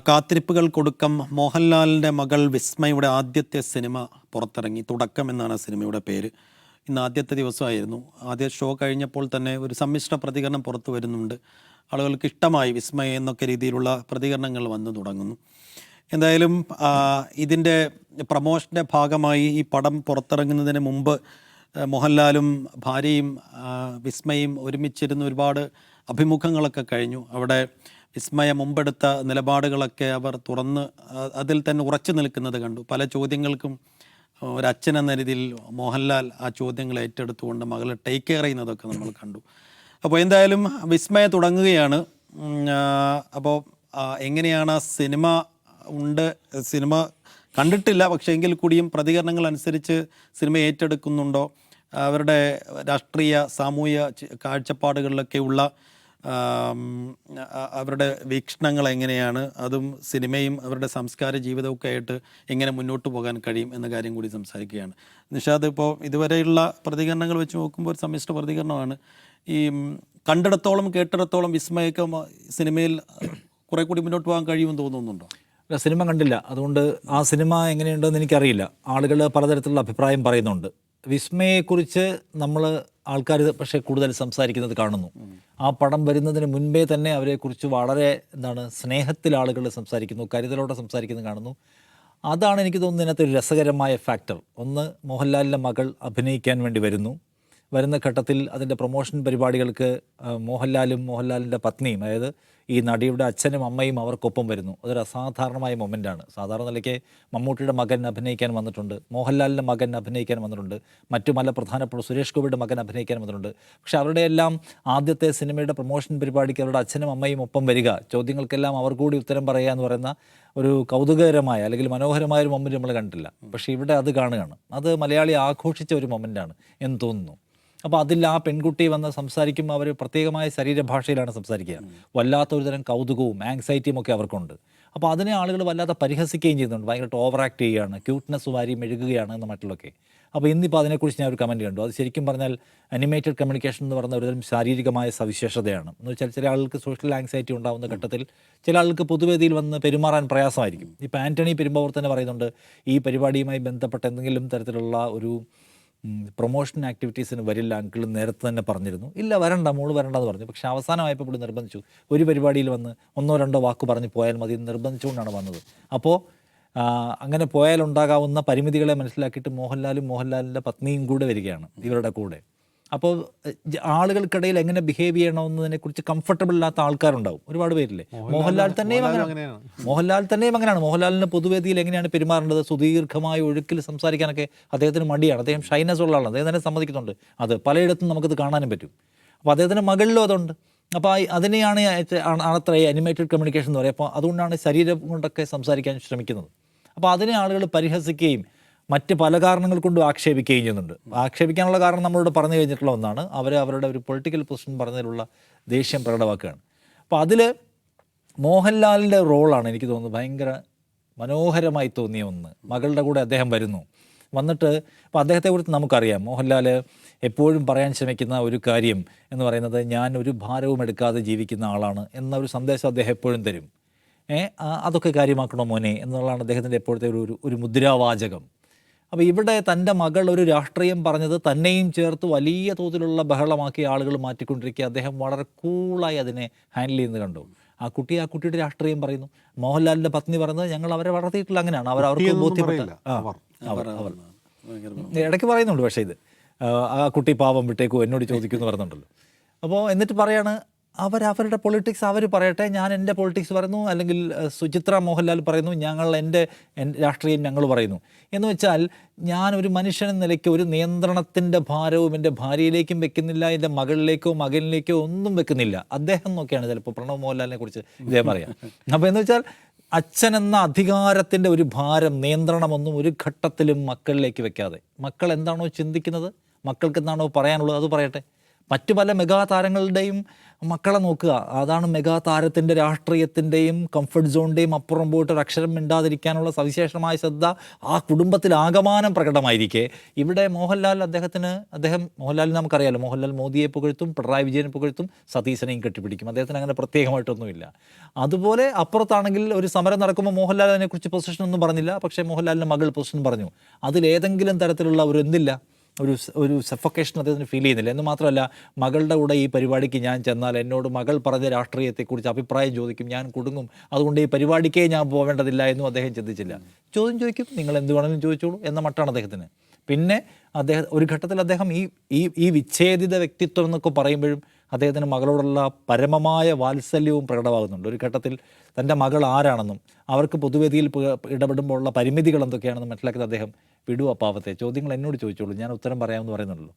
കാത്തിരിപ്പുകൾക്കൊടുക്കം മോഹൻലാലിൻ്റെ മകൾ വിസ്മയുടെ ആദ്യത്തെ സിനിമ പുറത്തിറങ്ങി. തുടക്കം എന്നാണ് സിനിമയുടെ പേര്. ഇന്ന് ആദ്യത്തെ ദിവസമായിരുന്നു. ആദ്യ ഷോ കഴിഞ്ഞപ്പോൾ തന്നെ ഒരു സമ്മിശ്ര പ്രതികരണം പുറത്തു വരുന്നുണ്ട്. ആളുകൾക്ക് ഇഷ്ടമായി വിസ്മയ എന്നൊക്കെ രീതിയിലുള്ള പ്രതികരണങ്ങൾ വന്നു തുടങ്ങുന്നു. എന്തായാലും ഇതിൻ്റെ പ്രമോഷൻ്റെ ഭാഗമായി ഈ പടം പുറത്തിറങ്ങുന്നതിന് മുമ്പ് മോഹൻലാലും ഭാര്യയും വിസ്മയും ഒരുമിച്ചിരുന്ന് ഒരുപാട് അഭിമുഖങ്ങളൊക്കെ കഴിഞ്ഞു. അവിടെ വിസ്മയ മുമ്പെടുത്ത നിലപാടുകളൊക്കെ അവർ തുറന്ന് അതിൽ തന്നെ ഉറച്ചു നിൽക്കുന്നത് കണ്ടു. പല ചോദ്യങ്ങൾക്കും ഒരച്ഛൻ എന്ന രീതിയിൽ മോഹൻലാൽ ആ ചോദ്യങ്ങൾ ഏറ്റെടുത്തുകൊണ്ട് മകളെ ടേക്ക് കെയർ ചെയ്യുന്നതൊക്കെ നമ്മൾ കണ്ടു. അപ്പോൾ എന്തായാലും വിസ്മയ തുടങ്ങുകയാണ്. അപ്പോൾ എങ്ങനെയാണ് സിനിമ കണ്ടിട്ടില്ല, പക്ഷേ എങ്കിൽ കൂടിയും പ്രതികരണങ്ങൾ അനുസരിച്ച് സിനിമ ഏറ്റെടുക്കുന്നുണ്ടോ, അവരുടെ രാഷ്ട്രീയ സാമൂഹ്യ കാഴ്ചപ്പാടുകളിലൊക്കെയുള്ള അവരുടെ വീക്ഷണങ്ങൾ എങ്ങനെയാണ്, അതും സിനിമയും അവരുടെ സംസ്കാര ജീവിതമൊക്കെ ആയിട്ട് എങ്ങനെ മുന്നോട്ട് പോകാൻ കഴിയും എന്ന കാര്യം കൂടി സംസാരിക്കുകയാണ്. നിഷാദ്, ഇപ്പോൾ ഇതുവരെയുള്ള പ്രതികരണങ്ങൾ വെച്ച് നോക്കുമ്പോൾ ഒരു സമ്മിശ്ര പ്രതികരണമാണ്. ഈ കണ്ടിടത്തോളം കേട്ടിടത്തോളം വിസ്മയൊക്കെ സിനിമയിൽ കുറെ കൂടി മുന്നോട്ട് പോകാൻ കഴിയുമെന്ന് തോന്നുന്നുണ്ടോ? സിനിമ കണ്ടില്ല, അതുകൊണ്ട് ആ സിനിമ എങ്ങനെയുണ്ടെന്ന് എനിക്കറിയില്ല. ആളുകൾ പലതരത്തിലുള്ള അഭിപ്രായം പറയുന്നുണ്ട്. വിസ്മയെക്കുറിച്ച് ആൾക്കാർ പക്ഷേ കൂടുതൽ സംസാരിക്കുന്നത് കാണുന്നു. ആ പടം വരുന്നതിന് മുൻപേ തന്നെ അവരെക്കുറിച്ച് വളരെ സ്നേഹത്തിൽ ആളുകൾ സംസാരിക്കുന്നു, കരുതലോടെ സംസാരിക്കുന്നത് കാണുന്നു. അതാണ് എനിക്ക് തോന്നുന്നത് ഇതിനകത്ത് ഒരു രസകരമായ ഫാക്ടർ. ഒന്ന്, മോഹൻലാലിൻ്റെ മകൾ അഭിനയിക്കാൻ വേണ്ടി വരുന്ന ഘട്ടത്തിൽ അതിൻ്റെ പ്രൊമോഷൻ പരിപാടികൾക്ക് മോഹൻലാലും മോഹൻലാലിൻ്റെ പത്നിയും, അതായത് ഈ നടിയുടെ അച്ഛനും അമ്മയും അവർക്കൊപ്പം വരുന്നു. അതൊരു അസാധാരണമായ മൊമെൻ്റാണ്. സാധാരണ നിലയ്ക്ക് മമ്മൂട്ടിയുടെ മകൻ അഭിനയിക്കാൻ വന്നിട്ടുണ്ട്, മോഹൻലാലിൻ്റെ മകൻ അഭിനയിക്കാൻ വന്നിട്ടുണ്ട്, മറ്റു പല പ്രധാനപ്പെട്ട സുരേഷ് ഗോപിയുടെ മകൻ അഭിനയിക്കാൻ വന്നിട്ടുണ്ട്. പക്ഷേ അവരുടെ എല്ലാം ആദ്യത്തെ സിനിമയുടെ പ്രൊമോഷൻ പരിപാടിക്ക് അവരുടെ അച്ഛനും അമ്മയും ഒപ്പം വരിക, ചോദ്യങ്ങൾക്കെല്ലാം അവർ കൂടി ഉത്തരം പറയുക എന്ന് പറയുന്ന ഒരു കൗതുകകരമായ അല്ലെങ്കിൽ മനോഹരമായ ഒരു മൊമെൻറ്റ് നമ്മൾ കണ്ടിട്ടില്ല. പക്ഷേ ഇവിടെ അത് കാണുകയാണ്. അത് മലയാളി ആഘോഷിച്ച ഒരു മൊമെൻ്റാണ് എന്ന് തോന്നുന്നു. അപ്പോൾ അതിൽ ആ പെൺകുട്ടി വന്ന് സംസാരിക്കുമ്പോൾ അവർ പ്രത്യേകമായ ശരീരഭാഷയിലാണ് സംസാരിക്കുക. വല്ലാത്തൊരു തരം കൗതുകവും ആങ്സൈറ്റിയും ഒക്കെ അവർക്കുണ്ട്. അപ്പോൾ അതിനെ ആളുകൾ വല്ലാതെ പരിഹസിക്കുകയും ചെയ്യുന്നുണ്ട്. ഭയങ്കരമായിട്ട് ഓവർ ആക്ട് ചെയ്യുകയാണ്, ക്യൂട്ട്നെസ് വാരി മെഴുകുകയാണ് എന്ന് മറ്റുള്ളൊക്കെ. അപ്പോൾ ഇന്നിപ്പോൾ അതിനെക്കുറിച്ച് ഞാൻ ഒരു കമൻറ്റ് കണ്ടു. അത് ശരിക്കും പറഞ്ഞാൽ അനിമേറ്റഡ് കമ്മ്യൂണിക്കേഷൻ എന്ന് പറയുന്ന ഒരുതരം ശാരീരികമായ സവിശേഷതയാണ്. എന്ന് വെച്ചാൽ ചില ആൾക്ക് സോഷ്യൽ ആങ്സൈറ്റി ഉണ്ടാകുന്ന ഘട്ടത്തിൽ ചില ആൾക്ക് പൊതുവേദിയിൽ വന്ന് പെരുമാറാൻ പ്രയാസമായിരിക്കും. ഇപ്പോൾ ആൻ്റണി പെരുമ്പാവൂർ തന്നെ പറയുന്നുണ്ട്, ഈ പരിപാടിയുമായി ബന്ധപ്പെട്ട എന്തെങ്കിലും തരത്തിലുള്ള ഒരു പ്രൊമോഷൻ ആക്ടിവിറ്റീസിന് വരില്ല അങ്കിൾ നേരത്തെ തന്നെ പറഞ്ഞിരുന്നു. ഇല്ല, മോള് വരണ്ടെന്ന് പറഞ്ഞു. പക്ഷേ അവസാനമായപ്പോൾ ഇവിടെ നിർബന്ധിച്ചു. ഒരു പരിപാടിയിൽ വന്ന് 1-2 വാക്ക് പറഞ്ഞ് പോയാൽ മതി നിർബന്ധിച്ചുകൊണ്ടാണ് വന്നത്. അപ്പോൾ അങ്ങനെ പോയാലുണ്ടാകാവുന്ന പരിമിതികളെ മനസ്സിലാക്കിയിട്ട് മോഹൻലാലിൻ്റെ പത്നിയും കൂടെ വരികയാണ് ഇവരുടെ കൂടെ. അപ്പോൾ ആളുകൾക്കിടയിൽ എങ്ങനെ ബിഹേവ് ചെയ്യണമെന്നതിനെക്കുറിച്ച് കംഫർട്ടബിൾ ഇല്ലാത്ത ആൾക്കാരുണ്ടാവും, ഒരുപാട് പേരില്ലേ. മോഹൻലാൽ തന്നെയും അങ്ങനെയാണ്. മോഹൻലാലിൻ്റെ പൊതുവേദിയിൽ എങ്ങനെയാണ് പെരുമാറേണ്ടത്, സുദീർഘമായ ഒഴുക്കിൽ സംസാരിക്കാനൊക്കെ അദ്ദേഹത്തിന് മടിയാണ്. അദ്ദേഹം ഷൈനസ് ഉള്ള ആളാണ്, അദ്ദേഹം തന്നെ സമ്മതിക്കുന്നുണ്ട്. അത് പലയിടത്തും നമുക്കത് കാണാനും പറ്റും. അപ്പോൾ അദ്ദേഹത്തിൻ്റെ മകളിലും അതുണ്ട്. അപ്പോൾ അതിനെയാണ് അത്ര അനിമേറ്റഡ് കമ്മ്യൂണിക്കേഷൻ എന്ന് പറയുക. അപ്പോൾ അതുകൊണ്ടാണ് ശരീരം കൊണ്ടൊക്കെ സംസാരിക്കാൻ ശ്രമിക്കുന്നത്. അപ്പോൾ അതിനെ ആളുകൾ പരിഹസിക്കുകയും മറ്റ് പല കാരണങ്ങൾ കൊണ്ടും ആക്ഷേപിക്കുകയും ചെയ്യുന്നുണ്ട്. ആക്ഷേപിക്കാനുള്ള കാരണം നമ്മളോട് പറഞ്ഞു കഴിഞ്ഞിട്ടുള്ള ഒന്നാണ്, അവരുടെ ഒരു പൊളിറ്റിക്കൽ പൊസിഷൻ പറഞ്ഞതിലുള്ള ദേഷ്യം പ്രകടമാക്കുകയാണ്. അപ്പോൾ അതിൽ മോഹൻലാലിൻ്റെ റോളാണ് എനിക്ക് തോന്നുന്നത് ഭയങ്കര മനോഹരമായി തോന്നിയ ഒന്ന്. മകളുടെ കൂടെ അദ്ദേഹം വന്നിട്ട് അപ്പോൾ അദ്ദേഹത്തെക്കുറിച്ച് നമുക്കറിയാം. മോഹൻലാൽ എപ്പോഴും പറയാൻ ശ്രമിക്കുന്ന ഒരു കാര്യം എന്ന് പറയുന്നത്, ഞാൻ ഒരു ഭാരവും എടുക്കാതെ ജീവിക്കുന്ന ആളാണ് എന്ന ഒരു സന്ദേശം അദ്ദേഹം എപ്പോഴും തരും. അതൊക്കെ കാര്യമാക്കണോ മോനെ എന്നുള്ളതാണ് അദ്ദേഹത്തിൻ്റെ എപ്പോഴത്തെ ഒരു മുദ്രാവാചകം. അപ്പോൾ ഇവിടെ തൻ്റെ മകൾ ഒരു രാഷ്ട്രീയം പറഞ്ഞത് തന്നെയും ചേർത്ത് വലിയ തോതിലുള്ള ബഹളമാക്കി ആളുകൾ മാറ്റിക്കൊണ്ടിരിക്കുക. അദ്ദേഹം വളരെ കൂളായി അതിനെ ഹാൻഡിൽ ചെയ്യുന്നത് കണ്ടു. ആ കുട്ടിയുടെ രാഷ്ട്രീയം പറയുന്നു. മോഹൻലാലിൻ്റെ പത്നി പറയുന്നത്, ഞങ്ങൾ അവരെ വളർത്തിയിട്ടില്ല, അങ്ങനെയാണ് അവർക്ക് ബോധ്യപ്പെട്ട ഇടയ്ക്ക് പറയുന്നുണ്ട്. പക്ഷേ ഇത് ആ കുട്ടി പാവം വിട്ടേക്കോ എന്നോട് ചോദിക്കുമെന്ന് പറയുന്നുണ്ടല്ലോ. അപ്പോൾ എന്നിട്ട് പറയാണ്, അവരുടെ പൊളിറ്റിക്സ് അവർ പറയട്ടെ, ഞാൻ എൻ്റെ പൊളിറ്റിക്സ് പറയുന്നു, അല്ലെങ്കിൽ സുചിത്ര മോഹൻലാൽ പറയുന്നു, എൻ്റെ രാഷ്ട്രീയം ഞങ്ങൾ പറയുന്നു. എന്ന് വെച്ചാൽ ഞാനൊരു മനുഷ്യൻ എന്ന നിലയ്ക്ക് ഒരു നിയന്ത്രണത്തിൻ്റെ ഭാരവും എൻ്റെ ഭാര്യയിലേക്കും വെക്കുന്നില്ല, എൻ്റെ മകളിലേക്കോ മകനിലേക്കോ ഒന്നും വെക്കുന്നില്ല. അദ്ദേഹം നോക്കിയാണ് ചിലപ്പോൾ പ്രണവ് മോഹൻലാലിനെ കുറിച്ച് ഇതേ പറയാം. അപ്പോൾ എന്ന് വെച്ചാൽ അച്ഛൻ എന്ന അധികാരത്തിൻ്റെ ഒരു ഭാരം, നിയന്ത്രണമൊന്നും ഒരു ഘട്ടത്തിലും മക്കളിലേക്ക് വെക്കാതെ, മക്കൾ എന്താണോ ചിന്തിക്കുന്നത്, മക്കൾക്ക് എന്താണോ പറയാനുള്ളത് അത് പറയട്ടെ. മറ്റു പല മെഗാ താരങ്ങളുടെയും മക്കളെ നോക്കുക, അതാണ് മെഗാ താരത്തിൻ്റെ രാഷ്ട്രീയത്തിൻ്റെയും കംഫർട്ട് സോണിൻ്റെയും അപ്പുറം പോയിട്ട് ഒരു അക്ഷരം മിണ്ടാതിരിക്കാനുള്ള സവിശേഷമായ ശ്രദ്ധ ആ കുടുംബത്തിൽ ആകമാനം പ്രകടമായിരിക്കെ ഇവിടെ മോഹൻലാലിന് നമുക്കറിയാലോ, മോഹൻലാൽ മോദിയെ പുകഴ്ത്തും, പിണറായി വിജയനെ പുകഴ്ത്തും, സതീശനെയും കെട്ടിപ്പിടിക്കും. അദ്ദേഹത്തിന് അങ്ങനെ പ്രത്യേകമായിട്ടൊന്നുമില്ല. അതുപോലെ അപ്പുറത്താണെങ്കിൽ ഒരു സമരം നടക്കുമ്പോൾ മോഹൻലാൽ അതിനെക്കുറിച്ച് പൊസിഷനൊന്നും പറഞ്ഞില്ല, പക്ഷേ മോഹൻലാലിൻ്റെ മകൾ പൊസിഷൻ പറഞ്ഞു. അതിലേതെങ്കിലും തരത്തിലുള്ള ഒരു ഒരു സഫക്കേഷൻ അദ്ദേഹത്തിന് ഫീൽ ചെയ്യുന്നില്ല. എന്ന് മാത്രമല്ല, മകളുടെ കൂടെ ഈ പരിപാടിക്ക് ഞാൻ ചെന്നാൽ എന്നോട് മകൾ പറഞ്ഞ രാഷ്ട്രീയത്തെക്കുറിച്ച് അഭിപ്രായം ചോദിക്കും, ഞാൻ കുടുങ്ങും, അതുകൊണ്ട് ഈ പരിപാടിക്കേ ഞാൻ പോവേണ്ടതില്ല എന്നും അദ്ദേഹം ചിന്തിച്ചില്ല. ചോദ്യം ചോദിക്കും, നിങ്ങൾ എന്ത് വേണമെങ്കിലും ചോദിച്ചോളൂ എന്ന മട്ടാണ് അദ്ദേഹത്തിന്. പിന്നെ ഒരു ഘട്ടത്തിൽ അദ്ദേഹം ഈ വിച്ഛേദിത വ്യക്തിത്വം എന്നൊക്കെ പറയുമ്പോഴും അദ്ദേഹത്തിന് മകളോടുള്ള പരമമായ വാത്സല്യവും പ്രകടമാകുന്നുണ്ട്. ഒരു ഘട്ടത്തിൽ തൻ്റെ മകൾ ആരാണെന്നും അവർക്ക് പൊതുവേദിയിൽ ഇടപെടുമ്പോഴുള്ള പരിമിതികൾ എന്തൊക്കെയാണെന്നും മനസ്സിലാക്കിയത് അദ്ദേഹം വിടുവ പാവത്തെ, ചോദ്യങ്ങൾ എന്നോട് ചോദിച്ചോളൂ, ഞാൻ ഉത്തരം പറയാമെന്ന് പറയുന്നുള്ളൂ.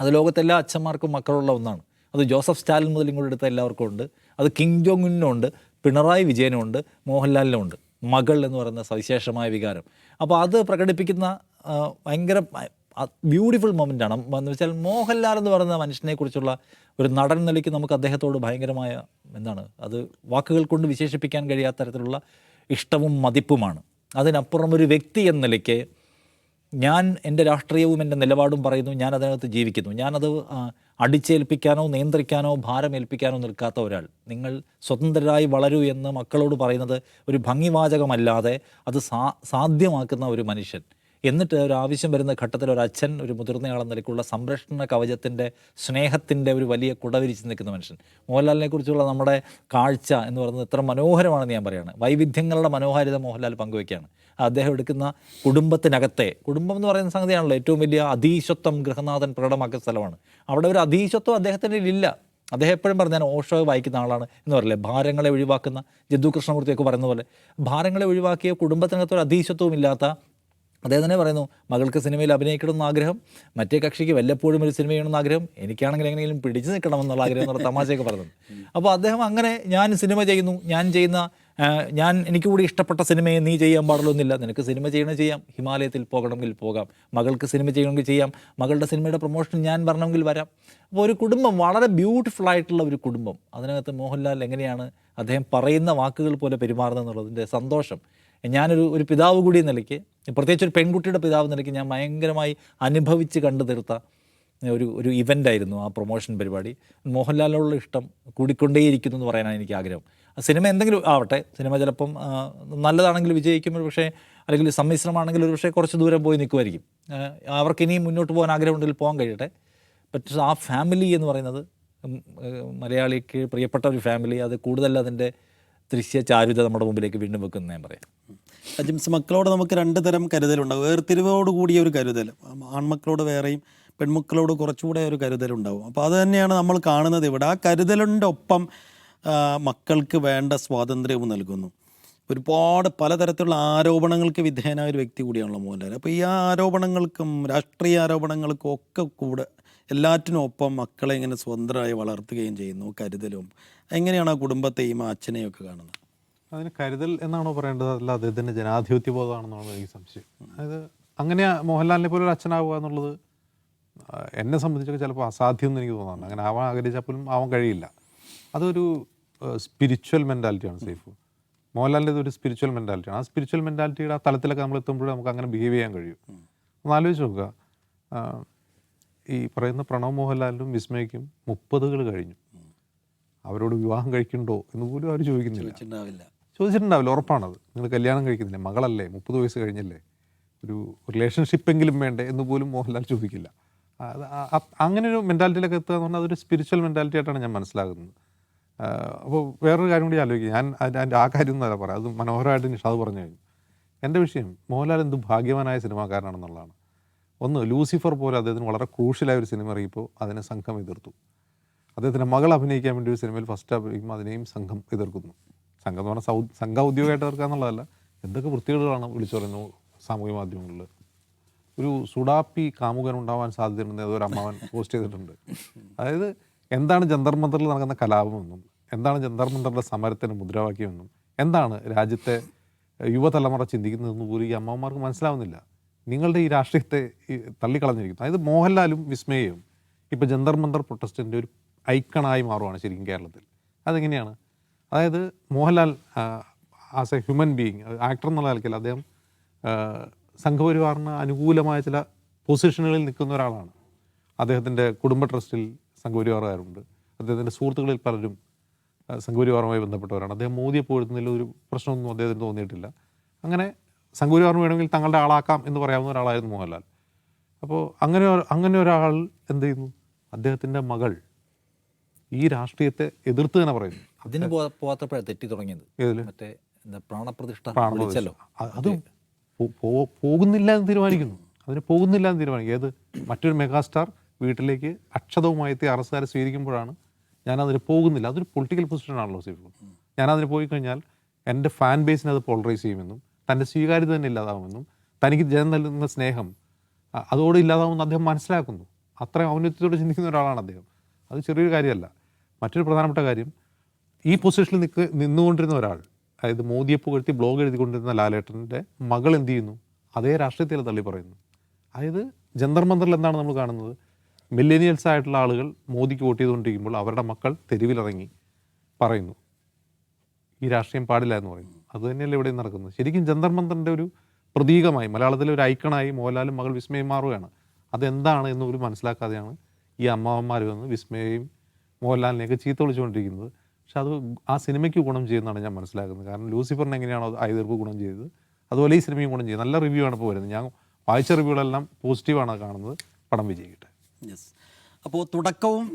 അത് ലോകത്തെല്ലാ അച്ഛന്മാർക്കും മക്കളുള്ള ഒന്നാണ്. അത് ജോസഫ് സ്റ്റാലിൻ മുതൽ ഇങ്ങോട്ട് എടുത്ത എല്ലാവർക്കും ഉണ്ട്, അത് കിങ് ജോങ് ഉന്നും ഉണ്ട്, പിണറായി വിജയനും ഉണ്ട്, മോഹൻലാലിനും ഉണ്ട് മകൾ എന്ന് പറയുന്ന സവിശേഷമായ വികാരം. അപ്പോൾ അത് പ്രകടിപ്പിക്കുന്ന ഭയങ്കര ബ്യൂട്ടിഫുൾ മൊമെൻ്റാണ്. എന്ന് വെച്ചാൽ മോഹൻലാൽ എന്ന് പറയുന്ന മനുഷ്യനെക്കുറിച്ചുള്ള ഒരു നടൻ നിലയ്ക്ക് നമുക്ക് അദ്ദേഹത്തോട് ഭയങ്കരമായ അത് വാക്കുകൾ കൊണ്ട് വിശേഷിപ്പിക്കാൻ കഴിയാത്ത തരത്തിലുള്ള ഇഷ്ടവും മതിപ്പുമാണ്. അതിനപ്പുറം ഒരു വ്യക്തി എന്ന നിലയ്ക്ക് ഞാൻ എൻ്റെ രാഷ്ട്രീയവും എൻ്റെ നിലപാടും പറയുന്നു, ഞാൻ അതിനകത്ത് ജീവിക്കുന്നു. ഞാനത് അടിച്ചേൽപ്പിക്കാനോ നിയന്ത്രിക്കാനോ ഭാരമേൽപ്പിക്കാനോ നിൽക്കാത്ത ഒരാൾ. നിങ്ങൾ സ്വതന്ത്രരായി വളരൂ എന്ന് മക്കളോട് പറയുന്നത് ഒരു ഭംഗിവാചകമല്ലാതെ അത് സാധ്യമാക്കുന്ന ഒരു മനുഷ്യൻ. എന്നിട്ട് ഒരു ആവശ്യം വരുന്ന ഘട്ടത്തിൽ ഒരു അച്ഛൻ, ഒരു മുതിർന്നയാളെന്ന നിലയ്ക്കുള്ള സംരക്ഷണ കവചത്തിൻ്റെ സ്നേഹത്തിൻ്റെ ഒരു വലിയ കുടവിരിച്ച് നിൽക്കുന്ന മനുഷ്യൻ. മോഹൻലാലിനെ കുറിച്ചുള്ള നമ്മുടെ കാഴ്ച എന്ന് പറയുന്നത് എത്ര മനോഹരമാണെന്ന് ഞാൻ പറയുകയാണ്. വൈവിധ്യങ്ങളുടെ മനോഹാരിത മോഹൻലാൽ പങ്കുവയ്ക്കുകയാണ്. അദ്ദേഹം എടുക്കുന്ന കുടുംബത്തിനകത്തെ, കുടുംബം എന്ന് പറയുന്ന സംഗതിയാണല്ലോ ഏറ്റവും വലിയ അധീശത്വം ഗൃഹനാഥൻ പ്രകടമാക്കുന്ന സ്ഥലമാണ്. അവിടെ ഒരു അധീശത്വം അദ്ദേഹത്തിൻ്റെ ഇല്ല. അദ്ദേഹം എപ്പോഴും പറഞ്ഞു, ഞാൻ ഓഷോ വായിക്കുന്ന ആളാണ് എന്ന് പറയില്ലേ, ഭാരങ്ങളെ ഒഴിവാക്കുന്ന ജദ്ദു കൃഷ്ണമൂർത്തിയൊക്കെ പറയുന്ന പോലെ ഭാരങ്ങളെ ഒഴിവാക്കിയ കുടുംബത്തിനകത്ത് ഒരു അധീശത്വവും ഇല്ലാത്ത അദ്ദേഹം തന്നെ പറയുന്നു, മകൾക്ക് സിനിമയിൽ അഭിനയിക്കണമെന്ന് ആഗ്രഹം, മറ്റേ കക്ഷിക്ക് വല്ലപ്പോഴും ഒരു സിനിമ ചെയ്യണമെന്ന് ആഗ്രഹം, എനിക്കാണെങ്കിൽ എങ്ങനെയെങ്കിലും പിടിച്ചു നിൽക്കണമെന്നുള്ള ആഗ്രഹം എന്നുള്ള തമാശയൊക്കെ പറയുന്നത്. അപ്പോൾ അദ്ദേഹം അങ്ങനെ, ഞാൻ സിനിമ ചെയ്യുന്നു, ഞാൻ എനിക്ക് കൂടി ഇഷ്ടപ്പെട്ട സിനിമയെ നീ ചെയ്യാൻ പാടുള്ളൊന്നുമില്ല, നിനക്ക് സിനിമ ചെയ്യണമെങ്കിൽ ചെയ്യാം, ഹിമാലയത്തിൽ പോകണമെങ്കിൽ പോകാം, മകൾക്ക് സിനിമ ചെയ്യണമെങ്കിൽ ചെയ്യാം, മകളുടെ സിനിമയുടെ പ്രൊമോഷൻ ഞാൻ വരണമെങ്കിൽ വരാം. അപ്പോൾ ഒരു കുടുംബം, വളരെ ബ്യൂട്ടിഫുൾ ആയിട്ടുള്ള ഒരു കുടുംബം. അതിനകത്ത് മോഹൻലാൽ എങ്ങനെയാണ് അദ്ദേഹം പറയുന്ന വാക്കുകൾ പോലെ പെരുമാറുന്നത് എന്നുള്ളതിൻ്റെ സന്തോഷം ഞാനൊരു പിതാവ് കൂടി നിലയ്ക്ക്, പ്രത്യേകിച്ച് ഒരു പെൺകുട്ടിയുടെ പിതാവ് നിലയ്ക്ക് ഞാൻ ഭയങ്കരമായി അനുഭവിച്ച് കണ്ടു തീർത്ത ഒരു ഇവൻ്റായിരുന്നു ആ പ്രൊമോഷൻ പരിപാടി. മോഹൻലാലിനുള്ള ഇഷ്ടം കൂടിക്കൊണ്ടേയിരിക്കുന്നു എന്ന് പറയാനാണ് എനിക്ക് ആഗ്രഹം. സിനിമ എന്തെങ്കിലും ആവട്ടെ, സിനിമ ചിലപ്പം നല്ലതാണെങ്കിൽ വിജയിക്കും, പക്ഷേ അല്ലെങ്കിൽ സമ്മിശ്രമാണെങ്കിൽ ഒരു പക്ഷേ കുറച്ച് ദൂരം പോയി നിൽക്കുമായിരിക്കും. അവർക്ക് ഇനിയും മുന്നോട്ട് പോകാൻ ആഗ്രഹമുണ്ടെങ്കിൽ പോകാൻ കഴിയട്ടെ. പക്ഷേ ആ ഫാമിലി എന്ന് പറയുന്നത് മലയാളിക്ക് പ്രിയപ്പെട്ട ഒരു ഫാമിലി, അത് കൂടുതൽ അതിൻ്റെ ദൃശ്യ ചാരുത നമ്മുടെ മുമ്പിലേക്ക് വീണ്ടും വെക്കുന്ന ഞാൻ പറയാം. അജിംസ്, മക്കളോട് നമുക്ക് രണ്ട് തരം കരുതലുണ്ടാവും. വേർതിരിവോട് കൂടിയ ഒരു കരുതൽ, ആൺമക്കളോട് വേറെയും പെൺമക്കളോട് കുറച്ചുകൂടെ ഒരു കരുതലുണ്ടാവും. അപ്പോൾ അത് തന്നെയാണ് നമ്മൾ കാണുന്നത് ഇവിടെ. ആ കരുതലിൻ്റെ ഒപ്പം മക്കൾക്ക് വേണ്ട സ്വാതന്ത്ര്യവും നൽകുന്നു. ഒരുപാട് പലതരത്തിലുള്ള ആരോപണങ്ങൾക്ക് വിധേയനായ ഒരു വ്യക്തി കൂടിയാണല്ലോ മോഹൻലാൽ. അപ്പോൾ ഈ ആരോപണങ്ങൾക്കും രാഷ്ട്രീയ ആരോപണങ്ങൾക്കും ഒക്കെ കൂടെ എല്ലാറ്റിനും ഒപ്പം മക്കളെ ഇങ്ങനെ സ്വതന്ത്രമായി വളർത്തുകയും ചെയ്യുന്നു. കരുതലും എങ്ങനെയാണ് ആ കുടുംബത്തെയും ആ അച്ഛനെയും ഒക്കെ കാണുന്നത്? അതിന് കരുതൽ എന്നാണോ പറയേണ്ടത്, അല്ല അദ്ദേഹത്തിൻ്റെ ജനാധിപത്യ ബോധമാണെന്നാണ് എനിക്ക് സംശയം. അതായത് അങ്ങനെ മോഹൻലാലിനെ പോലെ ഒരു അച്ഛനാവുക എന്നുള്ളത് എന്നെ സംബന്ധിച്ചൊക്കെ ചിലപ്പോൾ അസാധ്യം എന്ന് എനിക്ക് തോന്നാറുണ്ട്. അങ്ങനെ ആവാൻ ആഗ്രഹിച്ചാൽ പോലും ആവാൻ കഴിയില്ല. അതൊരു സ്പിരിച്വൽ മെൻറ്റാലിറ്റിയാണ് സൈഫ്. മോഹൻലാലിൻ്റെ ഒരു സ്പിരിച്വൽ മെൻറ്റാലിറ്റിയാണ്. ആ സ്പിരിച്വൽ മെൻറ്റാലിറ്റിയുടെ ആ തലത്തിലൊക്കെ നമ്മൾ എത്തുമ്പോഴേ നമുക്ക് അങ്ങനെ ബിഹേവ് ചെയ്യാൻ കഴിയും. ഒന്ന് ആലോചിച്ച് നോക്കുക, ഈ പറയുന്ന പ്രണവ് മോഹൻലാലിനും വിസ്മയ്ക്കും 30 കഴിഞ്ഞു. അവരോട് വിവാഹം കഴിക്കണ്ടോ എന്ന് പോലും അവർ ചോദിച്ചിട്ടുണ്ടാവില്ല. ഉറപ്പാണത്. നിങ്ങൾ കല്യാണം കഴിക്കുന്നില്ലേ, മകളല്ലേ, 30 വയസ്സ് കഴിഞ്ഞല്ലേ, ഒരു റിലേഷൻഷിപ്പെങ്കിലും വേണ്ടേ എന്ന് പോലും മോഹൻലാൽ ചോദിക്കില്ല. അങ്ങനെ ഒരു മെൻറ്റാലിറ്റിയിലൊക്കെ എത്തുക എന്ന് പറഞ്ഞാൽ അതൊരു സ്പിരിച്വൽ മെൻറ്റാലിറ്റി ആയിട്ടാണ് ഞാൻ മനസ്സിലാകുന്നത്. അപ്പോൾ വേറൊരു കാര്യം കൂടി ആലോചിക്കുക. ഞാൻ അതിൻ്റെ ആ കാര്യം എന്നല്ല പറയാം, അത് മനോഹരമായിട്ട് നിഷാദ് പറഞ്ഞു കഴിഞ്ഞു. എൻ്റെ വിഷയം മോഹൻലാൽ എന്ത് ഭാഗ്യവാനായ സിനിമാക്കാരനാണെന്നുള്ളതാണ്. ഒന്ന്, ലൂസിഫർ പോലെ അദ്ദേഹത്തിന് വളരെ ക്രൂഷ്യലായ ഒരു സിനിമ ഇറങ്ങിയപ്പോൾ അതിനെ സംഘം എതിർത്തു. അദ്ദേഹത്തിൻ്റെ മകൾ അഭിനയിക്കാൻ വേണ്ടി ഒരു സിനിമയിൽ ഫസ്റ്റ് അഭിനയിക്കുമ്പോൾ അതിനെയും സംഘം എതിർക്കുന്നു. സംഘം എന്ന് പറഞ്ഞാൽ സംഘം ഉദ്യോഗമായിട്ട് എതിർക്കുക എന്നുള്ളതല്ല, എന്തൊക്കെ വൃത്തികേടുകളാണ് വിളിച്ചു പറയുന്നു സാമൂഹ്യ മാധ്യമങ്ങളിൽ. ഒരു സുഡാപ്പി കാമുകൻ ഉണ്ടാവാൻ സാധ്യതയുണ്ടെന്ന് ഏതൊരു അമ്മാവൻ പോസ്റ്റ് ചെയ്തിട്ടുണ്ട്. അതായത് എന്താണ് ജന്തർ മന്ദറിൽ നടക്കുന്ന കലാപമെന്നും എന്താണ് ജന്തർ മന്ദറിലെ സമരത്തിൻ്റെ മുദ്രാവാക്യമെന്നും എന്താണ് രാജ്യത്തെ യുവതലമുറ ചിന്തിക്കുന്നതെന്ന് പോലും ഈ അമ്മമാർക്ക് മനസ്സിലാവുന്നില്ല. നിങ്ങളുടെ ഈ രാഷ്ട്രീയത്തെ തള്ളിക്കളഞ്ഞിരിക്കുന്നു. അതായത് മോഹൻലാലും വിസ്മയയും ഇപ്പോൾ ജന്തർ മന്തർ പ്രൊട്ടസ്റ്റിൻ്റെ ഒരു ഐക്കണായി മാറുവാണ് ശരിക്കും കേരളത്തിൽ. അതെങ്ങനെയാണ്? അതായത് Mohanlal as A human being, actor എന്നുള്ള നിലയ്ക്കൽ അദ്ദേഹം സംഘപരിവാറിന് അനുകൂലമായ ചില പൊസിഷനുകളിൽ നിൽക്കുന്ന ഒരാളാണ്. അദ്ദേഹത്തിൻ്റെ കുടുംബ ട്രസ്റ്റിൽ സംഘപരിവാറുകാരുണ്ട്. അദ്ദേഹത്തിൻ്റെ സുഹൃത്തുക്കളിൽ പലരും സംഘപരിവാറുമായി ബന്ധപ്പെട്ടവരാണ്. അദ്ദേഹം മോദിയെ പോഴുന്നതിൽ ഒരു പ്രശ്നമൊന്നും അദ്ദേഹത്തിന് തോന്നിയിട്ടില്ല. അങ്ങനെ സംഘപരിവാറിന് വേണമെങ്കിൽ തങ്ങളുടെ ആളാക്കാം എന്ന് പറയാവുന്ന ഒരാളായിരുന്നു മോഹൻലാൽ. അപ്പോൾ അങ്ങനെ ഒരാൾ എന്ത് ചെയ്യുന്നു? അദ്ദേഹത്തിൻ്റെ മകൾ ഈ രാഷ്ട്രീയത്തെ എതിർത്ത് തന്നെ പറയുന്നു. അതിന് പോകാത്തപ്പോഴാണ് തെറ്റി തുടങ്ങിയത്. ഏതിൽ? മറ്റേ എന്താ പ്രാണപ്രതിഷ്ഠ പ്രാണപ്രതിഷ്ഠ. വിളിച്ചല്ലോ. അത് പോകുന്നില്ല എന്ന് തീരുമാനിക്കുന്നു. അതിന് പോകുന്നില്ല എന്ന് തീരുമാനിക്കും. ഏത്? മറ്റൊരു മെഗാസ്റ്റാർ വീട്ടിലേക്ക് അക്ഷതവുമായി എത്തി അറസ്റ്റുകാരെ സ്വീകരിക്കുമ്പോഴാണ് ഞാനതിന് പോകുന്നില്ല. അതൊരു പൊളിറ്റിക്കൽ പൊസിഷനാണല്ലോ സീഫു. ഞാനതിന് പോയി കഴിഞ്ഞാൽ എൻ്റെ ഫാൻ ബേസിനെ അത് പോളറൈസ് ചെയ്യുമെന്നും തൻ്റെ സ്വീകാര്യത തന്നെ ഇല്ലാതാവുമെന്നും തനിക്ക് ജനം നൽകുന്ന സ്നേഹം അതോട് ഇല്ലാതാവുമെന്ന് അദ്ദേഹം മനസ്സിലാക്കുന്നു. അത്രയും ഔന്നത്യത്തോടെ ചിന്തിക്കുന്ന ഒരാളാണ് അദ്ദേഹം. അത് ചെറിയൊരു കാര്യമല്ല. മറ്റൊരു പ്രധാനപ്പെട്ട കാര്യം, ഈ പൊസിഷനിൽ നിന്നുകൊണ്ടിരുന്ന ഒരാൾ, അതായത് മോദിയെ പുകഴ്ത്തി ബ്ലോഗ് എഴുതിക്കൊണ്ടിരുന്ന ലാലേട്ടൻ്റെ മകൾ എന്ത് ചെയ്യുന്നു? അതേ രാഷ്ട്രീയത്തിൽ തള്ളി പറയുന്നു. അതായത് ജന്തർ മന്തറിൽ എന്താണ് നമ്മൾ കാണുന്നത്? മില്ലേനിയൽസ് ആയിട്ടുള്ള ആളുകൾ മോദിക്ക് വോട്ട് ചെയ്തുകൊണ്ടിരിക്കുമ്പോൾ അവരുടെ മക്കൾ തെരുവിലിറങ്ങി പറയുന്നു ഈ രാഷ്ട്രീയം പാടില്ല എന്ന് പറയുന്നു. അതുതന്നെയല്ലേ ഇവിടെ നടക്കുന്നത്. ശരിക്കും ജന്തർ മന്തറിൻ്റെ ഒരു പ്രതീകമായി, മലയാളത്തിലെ ഒരു ഐക്കണായി മോഹൻലാലും മകൾ വിസ്മയും മാറുകയാണ്. അതെന്താണ് എന്ന് പോലും മനസ്സിലാക്കാതെയാണ് ഈ അമ്മാവന്മാർ വന്ന് വിസ്മയെയും മോഹൻലാലിനെയൊക്കെ ചീത്ത വിളിച്ചുകൊണ്ടിരിക്കുന്നത്. പക്ഷെ അത് ആ സിനിമയ്ക്ക് ഗുണം ചെയ്യുന്നതാണ് ഞാൻ മനസ്സിലാക്കുന്നത്. കാരണം ലൂസിഫറിന് എങ്ങനെയാണോ ആയുധർക്ക് ഗുണം ചെയ്തത്, അതുപോലെ ഈ സിനിമയും ഗുണം ചെയ്യും. നല്ല റിവ്യൂ ആണ് ഇപ്പോൾ വരുന്നത്. ഞാൻ വായിച്ച റിവ്യൂകളെല്ലാം പോസിറ്റീവാണ് കാണുന്നത്. പടം വിജയിക്കട്ടെ. യെസ്. അപ്പോൾ തുടക്കവും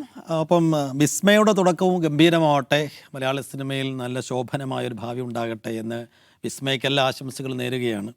അപ്പം വിസ്മയുടെ തുടക്കവും ഗംഭീരമാവട്ടെ. മലയാള സിനിമയിൽ നല്ല ശോഭനമായൊരു ഭാവി ഉണ്ടാകട്ടെ എന്ന് വിസ്മയ്ക്ക് എല്ലാ ആശംസകൾ നേരുകയാണ്.